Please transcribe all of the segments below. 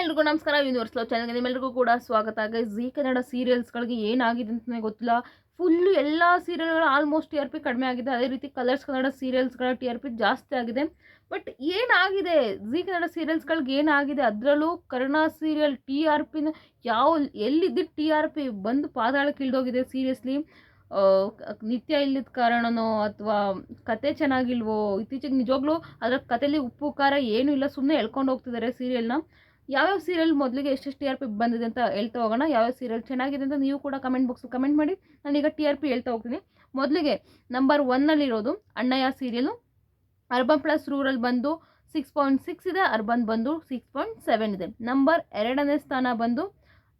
ಎಲ್ರಿಗೂ ನಮಸ್ಕಾರ. Universe love ಚಾನಲ್ಗೆ ನಿಮ್ಮೆಲ್ಲರಿಗೂ ಕೂಡ ಸ್ವಾಗತ. ಗೈಸ್, ಜೀ ಕನ್ನಡ ಸೀರಿಯಲ್ಸ್ಗಳಿಗೆ ಏನಾಗಿದೆ ಅಂತಲೇ ಗೊತ್ತಿಲ್ಲ. ಫುಲ್ಲು ಎಲ್ಲ ಸೀರಿಯಲ್ಗಳು ಆಲ್ಮೋಸ್ಟ್ ಟಿ ಆರ್ ಪಿ ಕಡಿಮೆ ಆಗಿದೆ. ಅದೇ ರೀತಿ ಕಲರ್ಸ್ ಕನ್ನಡ ಸೀರಿಯಲ್ಸ್ಗಳ ಟಿ ಆರ್ ಪಿ ಜಾಸ್ತಿ ಆಗಿದೆ. ಬಟ್ ಏನಾಗಿದೆ ಜೀ ಕನ್ನಡ ಸೀರಿಯಲ್ಸ್ಗಳಿಗೆ ಏನಾಗಿದೆ? ಅದರಲ್ಲೂ ಕರ್ಣ ಸೀರಿಯಲ್ ಟಿ ಆರ್ ಪಿನ ಎಲ್ಲಿದ್ದಿದ್ದು ಟಿ ಆರ್ ಪಿ ಬಂದು ಪಾತಾಳಕ್ಕೆ ಇಳಿದೋಗಿದೆ. ಸೀರಿಯಸ್ಲಿ ನಿತ್ಯ ಇಲ್ಲದ ಕಾರಣನೋ ಅಥವಾ ಕತೆ ಚೆನ್ನಾಗಿಲ್ವೋ, ಇತ್ತೀಚೆಗೆ ನಿಜವಾಗ್ಲೂ ಅದರ ಕಥೆಯಲ್ಲಿ ಉಪ್ಪು ಖಾರ ಏನೂ ಇಲ್ಲ, ಸುಮ್ಮನೆ ಎಳ್ಕೊಂಡು ಹೋಗ್ತಿದ್ದಾರೆ ಸೀರಿಯಲ್ನ. ಯಾವ್ಯಾವ ಸೀರಿಯಲ್ ಮೊದಲಿಗೆ ಎಷ್ಟೆಷ್ಟು ಟಿ ಆರ್ ಪಿ ಬಂದಿದೆ ಅಂತ ಹೇಳ್ತಾ ಹೋಗೋಣ. ಯಾವ್ಯಾವ ಸೀರಿಯಲ್ ಚೆನ್ನಾಗಿದೆ ಅಂತ ನೀವು ಕೂಡ ಕಮೆಂಟ್ ಬಾಕ್ಸ್ ಕಮೆಂಟ್ ಮಾಡಿ. ನಾನೀಗ ಟಿ ಆರ್ ಪಿ ಹೇಳ್ತಾ ಹೋಗ್ತೀನಿ. ಮೊದಲಿಗೆ ನಂಬರ್ 1ನಲ್ಲಿರೋದು ಅಣ್ಣಯ್ಯ ಸೀರಿಯಲು. ಅರ್ಬನ್ ಪ್ಲಸ್ ರೂರಲ್ ಬಂದು 6.6 ಇದೆ, ಅರ್ಬನ್ ಬಂದು 6.7 ಇದೆ. ನಂಬರ್ 2ನೇ ಸ್ಥಾನ ಬಂದು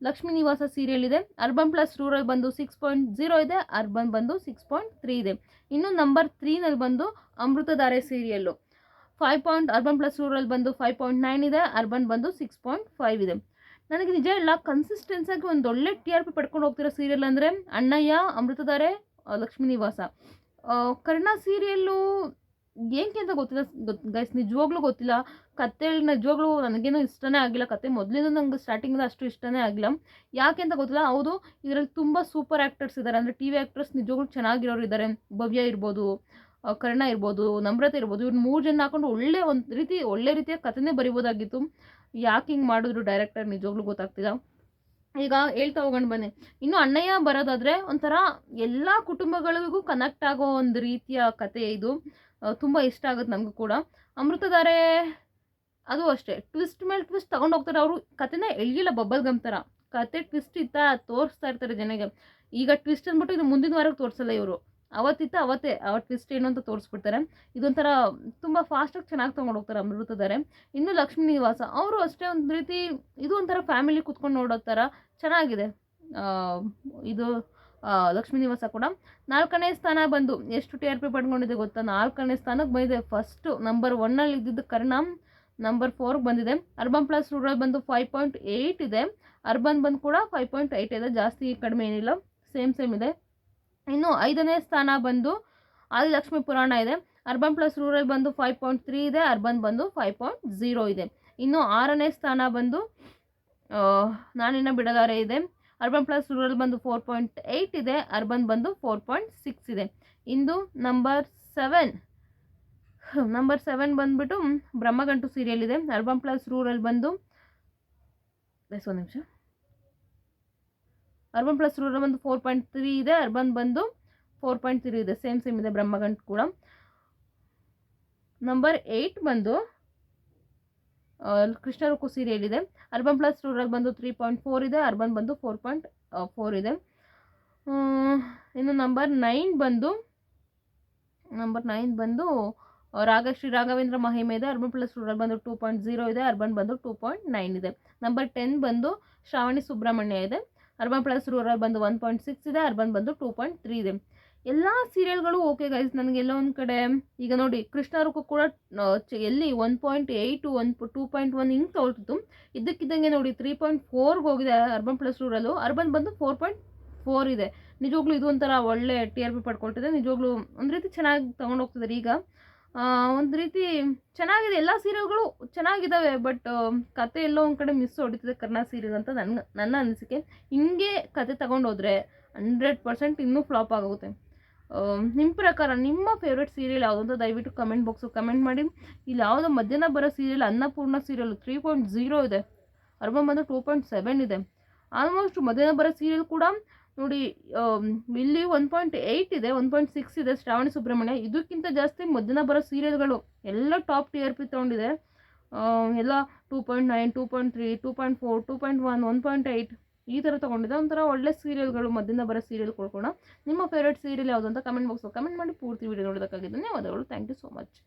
ಲಕ್ಷ್ಮೀ ನಿವಾಸ ಸೀರಿಯಲ್ ಇದೆ. ಅರ್ಬನ್ ಪ್ಲಸ್ ರೂರಲ್ ಬಂದು 6.0 ಇದೆ, ಅರ್ಬನ್ ಬಂದು 6.3 ಇದೆ. ಇನ್ನು ನಂಬರ್ 3ನಲ್ಲಿ ಬಂದು Amruthadhaare serial. Urban plus rural ಬಂದು 5.9 ಇದೆ, ಅರ್ಬನ್ ಬಂದು 6.5 ಇದೆ. ನನಗೆ ನಿಜ ಇಲ್ಲ, ಕನ್ಸಿಸ್ಟೆನ್ಸಾಗಿ ಒಂದು ಒಳ್ಳೆ ಟಿ ಆರ್ ಪಿ ಪಡ್ಕೊಂಡು ಹೋಗ್ತಿರೋ ಸೀರಿಯಲ್ ಅಂದರೆ ಅಣ್ಣಯ್ಯ, ಅಮೃತಧಾರೆ, ಲಕ್ಷ್ಮೀ ನಿವಾಸ. ಕರ್ಣ ಸೀರಿಯಲ್ಲು ಏನಕ್ಕೆ ಅಂತ ಗೊತ್ತಿಲ್ಲ ಗೈಸ್, ನಿಜವಾಗ್ಲೂ ಗೊತ್ತಿಲ್ಲ. ಕತೆ ನಿಜವಾಗ್ಲೂ ನನಗೇನು ಇಷ್ಟನೇ ಆಗಿಲ್ಲ. ಕತೆ ಮೊದಲಿಂದ ನಂಗೆ ಸ್ಟಾರ್ಟಿಂಗಿಂದ ಅಷ್ಟು ಇಷ್ಟನೇ ಆಗಿಲ್ಲ. ಯಾಕೆ ಅಂತ ಗೊತ್ತಿಲ್ಲ. ಹೌದು, ಇದರಲ್ಲಿ ತುಂಬ ಸೂಪರ್ ಆ್ಯಕ್ಟರ್ಸ್ ಇದ್ದಾರೆ, ಅಂದರೆ ಟಿ ವಿ ಆ್ಯಕ್ಟರ್ಸ್ ನಿಜವಾಗ್ಲೂ ಚೆನ್ನಾಗಿರೋರು ಇದ್ದಾರೆ. ಭವ್ಯ ಇರ್ಬೋದು, ಕರ್ಣ ಇರ್ಬೋದು, ನಮ್ರತ ಇರ್ಬೋದು. ಇವ್ರು 3 ಜನ ಹಾಕೊಂಡು ಒಳ್ಳೆ ರೀತಿಯ ಕಥೆನೇ ಬರಿಬೋದಾಗಿತ್ತು. ಯಾಕೆ ಹಿಂಗೆ ಮಾಡಿದ್ರು ಡೈರೆಕ್ಟರ್ ನಿಜವಾಗ್ಲೂ ಗೊತ್ತಾಗ್ತಿಲ್ಲ. ಈಗ ಹೇಳ್ತಾ ಹೋಗೋಣ ಬನ್ನಿ. ಇನ್ನು ಅಣ್ಣಯ್ಯ ಬರೋದಾದರೆ ಒಂಥರ ಎಲ್ಲ ಕುಟುಂಬಗಳಿಗೂ ಕನೆಕ್ಟ್ ಆಗೋ ಒಂದು ರೀತಿಯ ಕತೆ ಇದು. ತುಂಬ ಇಷ್ಟ ಆಗುತ್ತೆ ನಮಗೂ ಕೂಡ. ಅಮೃತಧಾರೆ ಅದು ಅಷ್ಟೇ, ಟ್ವಿಸ್ಟ್ ಮೇಲೆ ಟ್ವಿಸ್ಟ್ ತೊಗೊಂಡು ಹೋಗ್ತಾರೆ. ಅವರು ಕತೆನೇ ಎಳ್ಗಿಲ್ಲ, ಬಬ್ಬಲ್ ಗಮ್ ಥರ ಕತೆ ಟ್ವಿಸ್ಟ್ ತೋರಿಸ್ತಾ ಇರ್ತಾರೆ ಜನಗೆ. ಈಗ ಟ್ವಿಸ್ಟ್ ಅಂದ್ಬಿಟ್ಟು ಇದು ಮುಂದಿನ ವಾರಕ್ಕೆ ತೋರಿಸಲ್ಲ ಇವರು, ಅವತ್ತೇ ಟ್ವಿಸ್ಟ್ ಏನು ಅಂತ ತೋರಿಸ್ಬಿಡ್ತಾರೆ. ಇದೊಂಥರ ತುಂಬ ಫಾಸ್ಟಾಗಿ ಚೆನ್ನಾಗಿ ತೊಗೊಂಡು ಹೋಗ್ತಾರೆ ಅಮೃತಧಾರೆ. ಇನ್ನು ಲಕ್ಷ್ಮೀ ನಿವಾಸ ಅವರು ಅಷ್ಟೇ, ಒಂದು ರೀತಿ ಇದು ಒಂಥರ ಫ್ಯಾಮಿಲಿ ಕುತ್ಕೊಂಡು ನೋಡೋ ಥರ ಚೆನ್ನಾಗಿದೆ ಇದು ಲಕ್ಷ್ಮೀ ನಿವಾಸ ಕೂಡ. 4ನೇ ಸ್ಥಾನ ಬಂದು ಎಷ್ಟು ಟಿ ಆರ್ ಪಿ ಪಡ್ಕೊಂಡಿದೆ ಗೊತ್ತಾ? 4ನೇ ಸ್ಥಾನಕ್ಕೆ ಬಂದಿದೆ. ಫಸ್ಟು ನಂಬರ್ 1ನಲ್ಲಿ ಇದ್ದಿದ್ದು ಕರ್ಣ ನಂಬರ್ 4ಗೆ ಬಂದಿದೆ. ಅರ್ಬನ್ ಪ್ಲಸ್ ರೂರಲ್ ಬಂದು 5.8 ಇದೆ, ಅರ್ಬನ್ ಬಂದು ಕೂಡ 5.8 ಇದೆ. ಜಾಸ್ತಿ ಕಡಿಮೆ ಏನಿಲ್ಲ, ಸೇಮ್ ಇದೆ. ಇನ್ನು 5ನೇ ಸ್ಥಾನ ಬಂದು ಆದಿಲಕ್ಷ್ಮಿ ಪುರಾಣ ಇದೆ. ಅರ್ಬನ್ ಪ್ಲಸ್ ರೂರಲ್ ಬಂದು 5.3 ಇದೆ, ಅರ್ಬನ್ ಬಂದು 5.0 ಇದೆ. ಇನ್ನು 6ನೇ ಸ್ಥಾನ ಬಂದು ನಾನಿನ್ನ ಬಿಡಲಾರೆ ಇದೆ. ಅರ್ಬನ್ ಪ್ಲಸ್ ರೂರಲ್ ಬಂದು 4.8 ಇದೆ, ಅರ್ಬನ್ ಬಂದು 4.6 ಇದೆ. ಇಂದು ನಂಬರ್ 7 ಬಂದುಬಿಟ್ಟು ಬ್ರಹ್ಮಗಂಟು ಸೀರಿಯಲ್ ಇದೆ. ಅರ್ಬನ್ ಪ್ಲಸ್ ರೂರಲ್ ಬಂದು ಒಂದು ನಿಮಿಷ, ಅರ್ಬನ್ ಪ್ಲಸ್ ರೂರಲ್ ಬಂದು 4.3 ಇದೆ, ಅರ್ಬನ್ ಬಂದು 4.3 ಇದೆ. ಸೇಮ್ ಇದೆ ಬ್ರಹ್ಮಗಂಟು ಕೂಡ. ನಂಬರ್ 8 ಬಂದು ಕೃಷ್ಣ ರುಕ್ಕು ಸೀರಿಯಲ್ ಇದೆ. ಅರ್ಬನ್ ಪ್ಲಸ್ ರೂರಲ್ ಬಂದು 3.4 ಇದೆ, ಅರ್ಬನ್ ಬಂದು 4.4 ಇದೆ. ಇನ್ನು ನಂಬರ್ 9 ಬಂದು ಶ್ರೀ ರಾಘವೇಂದ್ರ ಮಹಿಮೆ ಇದೆ. ಅರ್ಬನ್ ಪ್ಲಸ್ ರೂರಲ್ ಬಂದು 2.0 ಇದೆ, ಅರ್ಬನ್ ಬಂದು 2.9 ಇದೆ. ನಂಬರ್ 10 ಬಂದು ಶ್ರಾವಣಿ ಸುಬ್ರಹ್ಮಣ್ಯ ಇದೆ. ಅರ್ಬನ್ ಪ್ಲಸ್ ರೂರಲ್ ಬಂದು 1.6 ಇದೆ, ಅರ್ಬನ್ ಬಂದು 2.3 ಇದೆ. ಎಲ್ಲ ಸೀರಿಯಲ್ಗಳು ಓಕೆ ಗೈಸ್. ನನಗೆಲ್ಲ ಒಂದು ಕಡೆ ಈಗ ನೋಡಿ, ಕೃಷ್ಣ ರುಕ್ಕು ಕೂಡ ಎಲ್ಲಿ 1.8 2.1 ಹಿಂಗೆ ತೋರ್ತಿತ್ತು. ಇದ್ದಕ್ಕಿದ್ದಂಗೆ ನೋಡಿ 3.4ಗೆ ಹೋಗಿದೆ ಅರ್ಬನ್ ಪ್ಲಸ್ ರೂರಲ್ಲು. ಅರ್ಬನ್ ಬಂದು 4.4 ಇದೆ. ನಿಜವಾಗ್ಲೂ ಇದು ಒಂಥರ ಒಳ್ಳೆ ಟಿ ಆರ್ ಪಿ ಪಡ್ಕೊಳ್ತಿದೆ. ನಿಜವಾಗ್ಲೂ ಒಂದು ರೀತಿ ಚೆನ್ನಾಗಿ ತೊಗೊಂಡೋಗ್ತಿದ್ದಾರೆ. ಈಗ ಒಂದು ರೀತಿ ಚೆನ್ನಾಗಿದೆ, ಎಲ್ಲ ಸೀರಿಯಲ್ಗಳು ಚೆನ್ನಾಗಿದ್ದಾವೆ. ಬಟ್ ಕತೆ ಎಲ್ಲೋ ಒಂದು ಕಡೆ ಮಿಸ್ ಹೊಡಿತಿದೆ ಕರ್ಣ ಸೀರಿಯಲ್ ಅಂತ ನನ್ನ ಅನಿಸಿಕೆ. ಹಿಂಗೆ ಕತೆ ತಗೊಂಡೋದ್ರೆ 100% ಇನ್ನೂ ಫ್ಲಾಪ್ ಆಗುತ್ತೆ. ನಿಮ್ಮ ಪ್ರಕಾರ ನಿಮ್ಮ ಫೇವ್ರೆಟ್ ಸೀರಿಯಲ್ ಯಾವುದು ಅಂತ ದಯವಿಟ್ಟು ಕಮೆಂಟ್ ಬಾಕ್ಸು ಕಮೆಂಟ್ ಮಾಡಿ. ಇಲ್ಲಿ ಯಾವುದೋ ಮಧ್ಯಾಹ್ನ ಬರೋ ಸೀರಿಯಲ್ ಅನ್ನಪೂರ್ಣ ಸೀರಿಯಲ್ 3.0 ಇದೆ, ಅರ್ಬನ್ ಬಂದು 2.7 ಇದೆ. ಆಲ್ಮೋಸ್ಟ್ ಮಧ್ಯಾಹ್ನ ಬರೋ ಸೀರಿಯಲ್ ಕೂಡ ನೋಡಿ, ಇಲ್ಲಿ 1.8 ಇದೆ, 1.6 ಇದೆ ಶ್ರಾವಣಿ ಸುಬ್ರಹ್ಮಣ್ಯ. ಇದಕ್ಕಿಂತ ಜಾಸ್ತಿ ಮಧ್ಯಾಹ್ನ ಬರೋ ಸೀರಿಯಲ್ಗಳು ಎಲ್ಲ ಟಾಪ್ ಟಿ ಆರ್ ಪಿ ತೊಗೊಂಡಿದೆ. ಎಲ್ಲ 2.9 2.3 2.4 2.1 1.8 ಈ ಥರ ತೊಗೊಂಡಿದೆ. ಒಂಥರ ಒಳ್ಳೆ ಸೀರಿಯಲ್ಗಳು, ಮಧ್ಯಾಹ್ನ ಬರೋ ಸೀರಿಯಲ್ ಕೊಡ್ಕೋಣ. ನಿಮ್ಮ ಫೇವ್ರೇಟ್ ಸೀರಿಯಲ್ ಯಾವುದು ಅಂತ ಕಮೆಂಟ್ ಬಾಕ್ಸಲ್ಲಿ ಕಮೆಂಟ್ ಮಾಡಿ. ಪೂರ್ತಿ ವೀಡಿಯೋ ನೋಡೋದಕ್ಕಾಗಿ ಧನ್ಯವಾದಗಳು. Thank you so much.